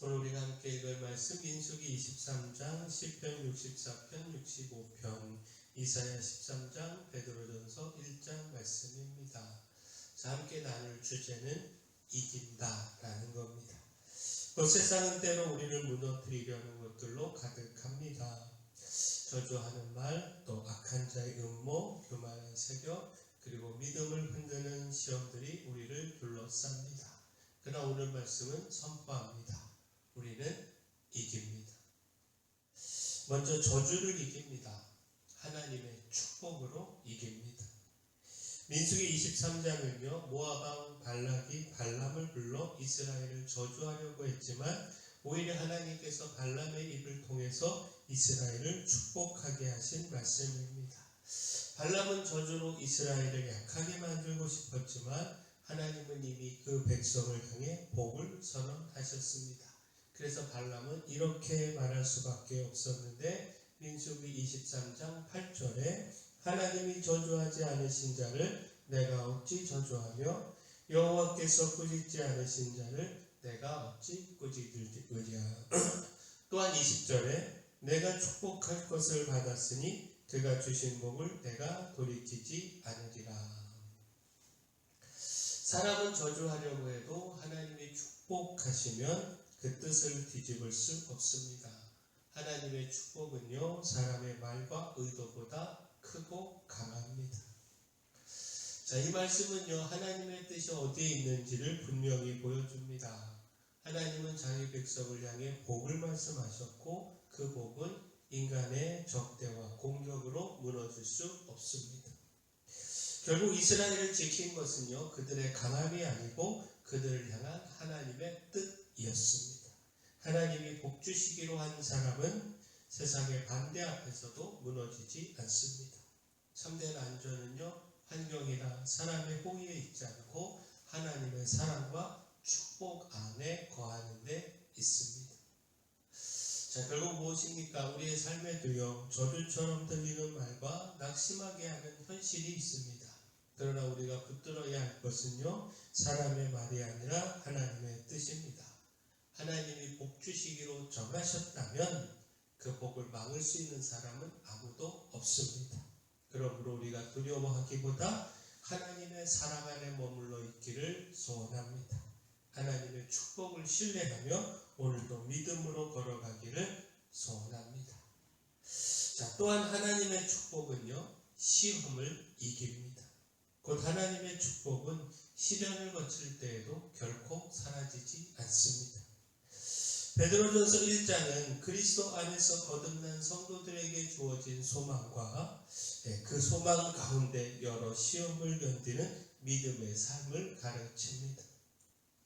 오늘 우리가 함께 읽을 말씀 민수기 23장, 시편 64편, 65편, 이사야 13장, 베드로전서 1장 말씀입니다. 자, 함께 나눌 주제는 이긴다라는 겁니다. 세상은 때로 우리를 무너뜨리려는 것들로 가득합니다. 저주하는 말, 또 악한 자의 음모, 교만한 세력, 그리고 믿음을 흔드는 시험들이 우리를 둘러쌉니다. 그러나 오늘 말씀은 선포합니다. 우리는 이깁니다. 먼저 저주를 이깁니다. 하나님의 축복으로 이깁니다. 민수기 23장은요, 모압 왕 발락이 발람을 불러 이스라엘을 저주하려고 했지만 오히려 하나님께서 발람의 입을 통해서 이스라엘을 축복하게 하신 말씀입니다. 발람은 저주로 이스라엘을 약하게 만들고 싶었지만 하나님은 이미 그 백성을 향해 복을 선언하셨습니다. 그래서 발람은 이렇게 말할 수밖에 없었는데 민수기 23장 8절에 하나님이 저주하지 않으신 자를 내가 어찌 저주하며 여호와께서 꾸짖지 않으신 자를 내가 어찌 꾸짖으랴. 또한 20절에 내가 축복할 것을 받았으니 그가 주신 복을 내가 돌이키지 않으리라. 사람은 저주하려고 해도 하나님이 축복하시면 그 뜻을 뒤집을 수 없습니다. 하나님의 축복은요, 사람의 말과 의도보다 크고 강합니다. 자, 이 말씀은요, 하나님의 뜻이 어디에 있는지를 분명히 보여줍니다. 하나님은 자기 백성을 향해 복을 말씀하셨고 그 복은 인간의 적대와 공격으로 무너질 수 없습니다. 결국 이스라엘을 지킨 것은요, 그들의 강함이 아니고 그들을 향한 하나님의 뜻이었습니다. 하나님이 복 주시기로 한 사람은 세상의 반대 앞에서도 무너지지 않습니다. 참된 안전은요, 환경이나 사람의 호의에 있지 않고 하나님의 사랑과 축복 안에 거하는 데 있습니다. 자, 결국 무엇입니까? 우리의 삶에도요, 저주처럼 들리는 말과 낙심하게 하는 현실이 있습니다. 그러나 우리가 붙들어야 할 것은요, 사람의 말이 아니라 하나님의 뜻입니다. 하나님이 복 주시기로 정하셨다면 그 복을 막을 수 있는 사람은 아무도 없습니다. 그러므로 우리가 두려워하기보다 하나님의 사랑 안에 머물러 있기를 소원합니다. 하나님의 축복을 신뢰하며 오늘도 믿음으로 걸어가기를 소원합니다. 자, 또한 하나님의 축복은요, 시험을 이깁니다. 곧 하나님의 축복은 시련을 거칠 때에도 결코 사라지지 않습니다. 베드로전서 1장은 그리스도 안에서 거듭난 성도들에게 주어진 소망과 그 소망 가운데 여러 시험을 견디는 믿음의 삶을 가르칩니다.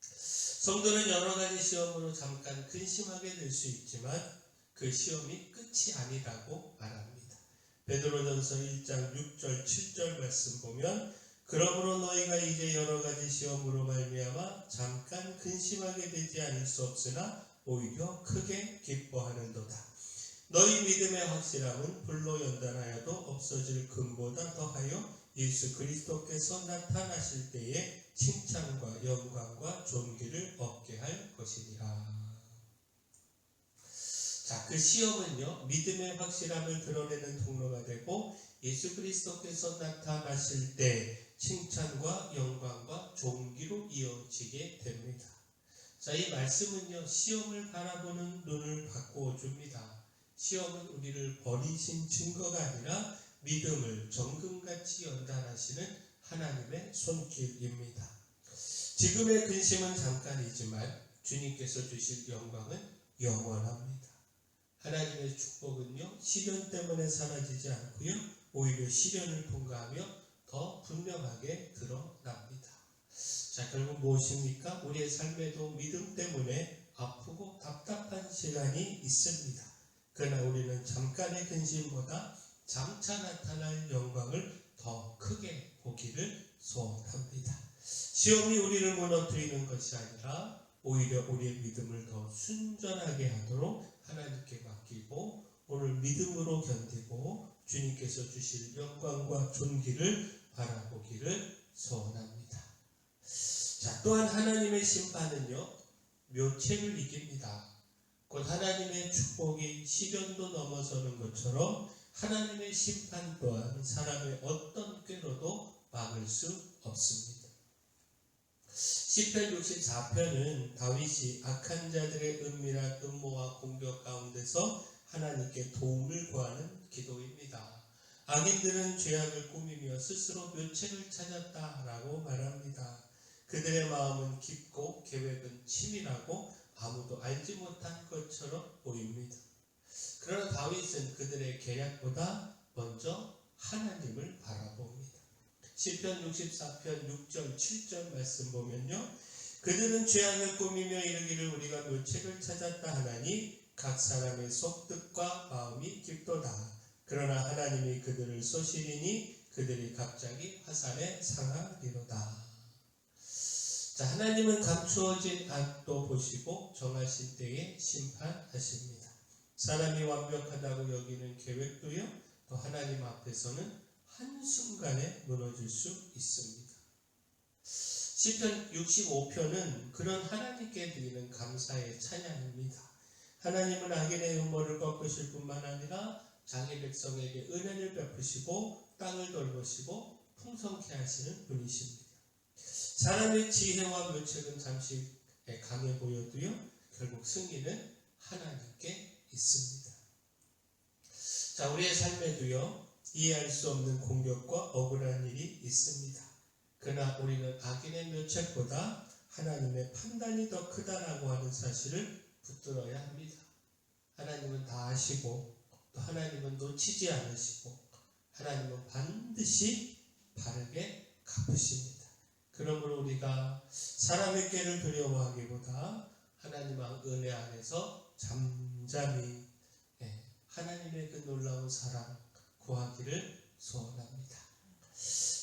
성도는 여러 가지 시험으로 잠깐 근심하게 될 수 있지만 그 시험이 끝이 아니라고 말합니다. 베드로전서 1장 6절 7절 말씀 보면 그러므로 너희가 이제 여러 가지 시험으로 말미암아 잠깐 근심하게 되지 않을 수 없으나 오히려 크게 기뻐하는도다. 너희 믿음의 확실함은 불로 연단하여도 없어질 금보다 더하여 예수 그리스도께서 나타나실 때에 칭찬과 영광과 존귀를 얻게 할 것이니라. 자, 그 시험은요, 믿음의 확실함을 드러내는 통로가 되고 예수 그리스도께서 나타나실 때 칭찬과 영광과 존귀로 이어지게 됩니다. 자, 이 말씀은요, 시험을 바라보는 눈을 바꾸어 줍니다. 시험은 우리를 버리신 증거가 아니라 믿음을 정금같이 연단하시는 하나님의 손길입니다. 지금의 근심은 잠깐이지만 주님께서 주실 영광은 영원합니다. 하나님의 축복은요, 시련 때문에 사라지지 않고요, 오히려 시련을 통과하며 더 분명하게 드러납니다. 자, 결국 무엇입니까? 우리의 삶에도 믿음 때문에 아프고 답답한 시간이 있습니다. 그러나 우리는 잠깐의 근심보다 장차 나타날 영광을 더 크게 보기를 소원합니다. 시험이 우리를 무너뜨리는 것이 아니라 오히려 우리의 믿음을 더 순전하게 하도록 하나님께 맡기고 오늘 믿음으로 견디고 주님께서 주실 영광과 존귀를 바라보기를 소원합니다. 자, 또한 하나님의 심판은요, 묘책을 이깁니다. 곧 하나님의 축복이 시련도 넘어서는 것처럼 하나님의 심판 또한 사람의 어떤 꾀로도 막을 수 없습니다. 시편 64편은 다윗이 악한 자들의 은밀한 음모와 공격 가운데서 하나님께 도움을 구하는 기도입니다. 악인들은 죄악을 꾸미며 스스로 묘책을 찾았다라고 말합니다. 그들의 마음은 깊고 계획은 치밀하고 아무도 알지 못한 것처럼 보입니다. 그러나 다윗은 그들의 계략보다 먼저 하나님을 바라봅니다. 시편 64편 6절 7절 말씀 보면요, 그들은 죄악을 꾸미며 이르기를 우리가 묘책을 찾았다 하나니 각 사람의 속뜻과 마음이 깊도다. 그러나 하나님이 그들을 쏘시리니 그들이 갑자기 화살에 상하리로다. 자, 하나님은 감추어진 악도 보시고 정하신 때에 심판하십니다. 사람이 완벽하다고 여기는 계획도요, 또 하나님 앞에서는 한순간에 무너질 수 있습니다. 시편 65편은 그런 하나님께 드리는 감사의 찬양입니다. 하나님은 악인의 음모를 꺾으실 뿐만 아니라 자기 백성에게 은혜를 베푸시고 땅을 돌보시고 풍성케 하시는 분이십니다. 사람의 지혜와 묘책은 잠시 강해 보여도요, 결국 승리는 하나님께 있습니다. 자, 우리의 삶에도요, 이해할 수 없는 공격과 억울한 일이 있습니다. 그러나 우리는 악인의 묘책보다 하나님의 판단이 더 크다라고 하는 사실을 붙들어야 합니다. 하나님은 다 아시고 또 하나님은 놓치지 않으시고 하나님은 반드시 바르게 갚으십니다. 그러므로 우리가 사람의 꾀를 두려워하기보다 하나님의 은혜 안에서 잠잠히 하나님의 그 놀라운 사랑 구하기를 소원합니다.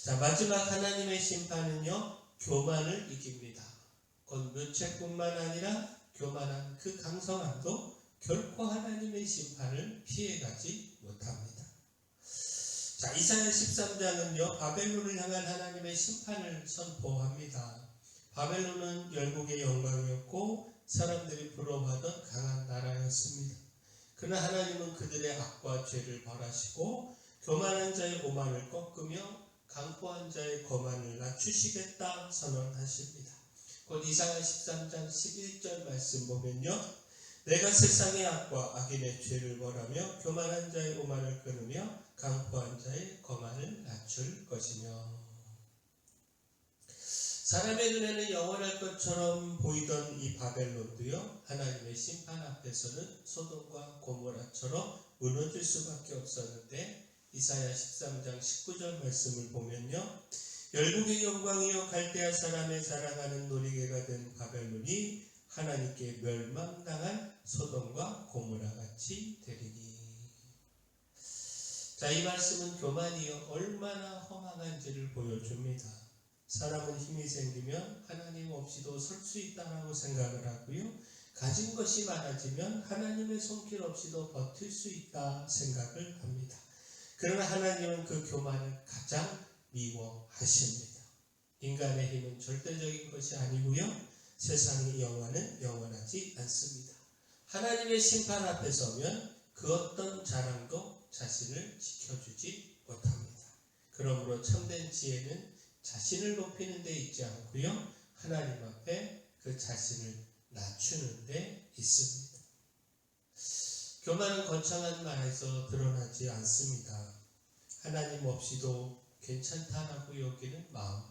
자, 마지막 하나님의 심판은요, 교만을 이깁니다. 곧 묘책뿐만 아니라 교만한 그 강성함도 결코 하나님의 심판을 피해가지 못합니다. 자, 이사야 13장은요, 바벨론을 향한 하나님의 심판을 선포합니다. 바벨론은 열국의 영광이었고 사람들이 부러워하던 강한 나라였습니다. 그러나 하나님은 그들의 악과 죄를 벌하시고 교만한 자의 오만을 꺾으며 강포한 자의 거만을 낮추시겠다 선언하십니다. 곧 이사야 13장 11절 말씀 보면요, 내가 세상의 악과 악인의 죄를 벌하며 교만한 자의 오만을 끊으며 강포한 자의 거만을 낮출 것이며. 사람의 눈에는 영원할 것처럼 보이던 이 바벨론도요, 하나님의 심판 앞에서는 소돔과 고모라처럼 무너질 수밖에 없었는데, 이사야 13장 19절 말씀을 보면요, 열국의 영광이요 갈대아 사람의 자랑하는 놀이개가 된 바벨론이 하나님께 멸망당한 소돔과 고모라 같이 되리니. 자, 이 말씀은 교만이요 얼마나 험악한지를 보여줍니다. 사람은 힘이 생기면 하나님 없이도 설 수 있다라고 생각을 하고요, 가진 것이 많아지면 하나님의 손길 없이도 버틸 수 있다 생각을 합니다. 그러나 하나님은 그 교만을 가장 미워하십니다. 인간의 힘은 절대적인 것이 아니고요, 세상의 영화는 영원하지 않습니다. 하나님의 심판 앞에 서면 그 어떤 자랑도 자신을 지켜주지 못합니다. 그러므로 참된 지혜는 자신을 높이는 데 있지 않고요, 하나님 앞에 그 자신을 낮추는 데 있습니다. 교만은 거창한 말에서 드러나지 않습니다. 하나님 없이도 괜찮다라고 여기는 마음,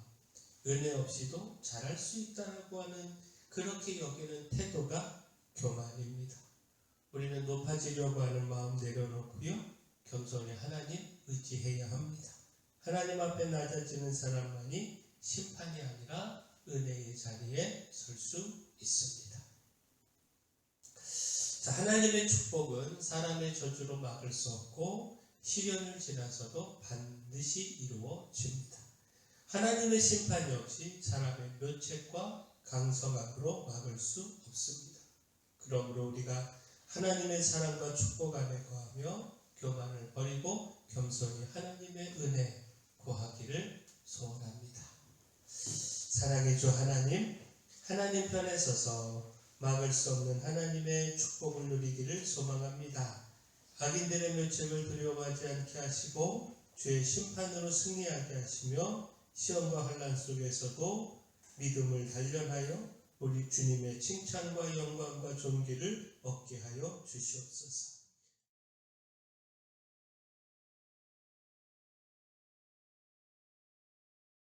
은혜 없이도 잘할 수 있다라고 하는 그렇게 여기는 태도가 교만입니다. 우리는 높아지려고 하는 마음 내려놓고요, 겸손히 하나님 의지해야 합니다. 하나님 앞에 낮아지는 사람만이 심판이 아니라 은혜의 자리에 설 수 있습니다. 자, 하나님의 축복은 사람의 저주로 막을 수 없고 시련을 지나서도 반드시 이루어집니다. 하나님의 심판 역시 사람의 묘책과 강성함으로 막을 수 없습니다. 그러므로 우리가 하나님의 사랑과 축복 안에 거하며 교만을 버리고 겸손히 하나님의 은혜 구하기를 소원합니다. 사랑의 주 하나님, 하나님 편에 서서 막을 수 없는 하나님의 축복을 누리기를 소망합니다. 악인들의 멸책을 두려워하지 않게 하시고 죄의 심판으로 승리하게 하시며 시험과 환난 속에서도 믿음을 단련하여 우리 주님의 칭찬과 영광과 존귀를 얻게 하여 주시옵소서.